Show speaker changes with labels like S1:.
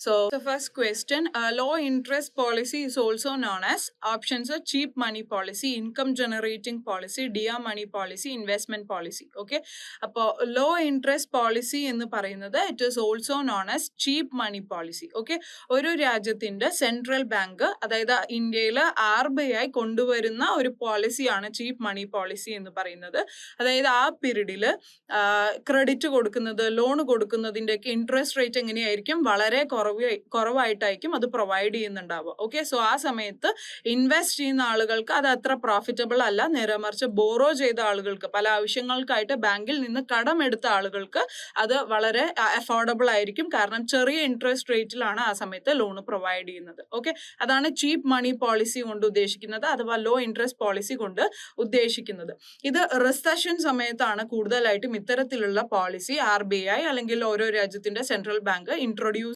S1: So the first question, low interest policy is also known as options are cheap money policy, income generating policy, dear money policy, investment policy. Okay, അപ്പോൾ low interest policy എന്ന് പറയുന്നത് it is also known as cheap money policy. Okay, ഒരു രാജ്യത്തിന്റെ central bank അതായത് ഇന്ത്യയിൽ RBI കൊണ്ടുവരുന്ന ഒരു പോളിസിയാണ് ചീപ്പ് മണി policy എന്ന് പറയുന്നത്. അതായത് ആ പീരീഡിൽ ക്രെഡിറ്റ് കൊടുക്കുന്നത്, ലോൺ കൊടുക്കുന്നതിന്റെ ഒക്കെ ഇൻട്രസ്റ്റ് റേറ്റ് എങ്ങനെയായിരിക്കും, വളരെ കുറവായിട്ടായിരിക്കും അത് പ്രൊവൈഡ് ചെയ്യുന്നുണ്ടാവുക. ഓക്കെ, സോ ആ സമയത്ത് ഇൻവെസ്റ്റ് ചെയ്യുന്ന ആളുകൾക്ക് അത് അത്ര പ്രോഫിറ്റബിൾ അല്ല. നേരെ മറിച്ച് ബോറോ ചെയ്ത ആളുകൾക്ക്, പല ആവശ്യങ്ങൾക്കായിട്ട് ബാങ്കിൽ നിന്ന് കടമെടുത്ത ആളുകൾക്ക് അത് വളരെ അഫോർഡബിൾ ആയിരിക്കും. കാരണം ചെറിയ ഇൻട്രസ്റ്റ് റേറ്റിലാണ് ആ സമയത്ത് ലോൺ പ്രൊവൈഡ് ചെയ്യുന്നത്. ഓക്കെ, അതാണ് ചീപ്പ് മണി പോളിസി കൊണ്ട് ഉദ്ദേശിക്കുന്നത്, അഥവാ ലോ ഇൻട്രസ്റ്റ് പോളിസി കൊണ്ട് ഉദ്ദേശിക്കുന്നത്. ഇത് റിസഷൻ സമയത്താണ് കൂടുതലായിട്ടും ഇത്തരത്തിലുള്ള പോളിസി RBI അല്ലെങ്കിൽ ഓരോ രാജ്യത്തിന്റെ സെൻട്രൽ ബാങ്ക് ഇൻട്രൊഡ്യൂസ്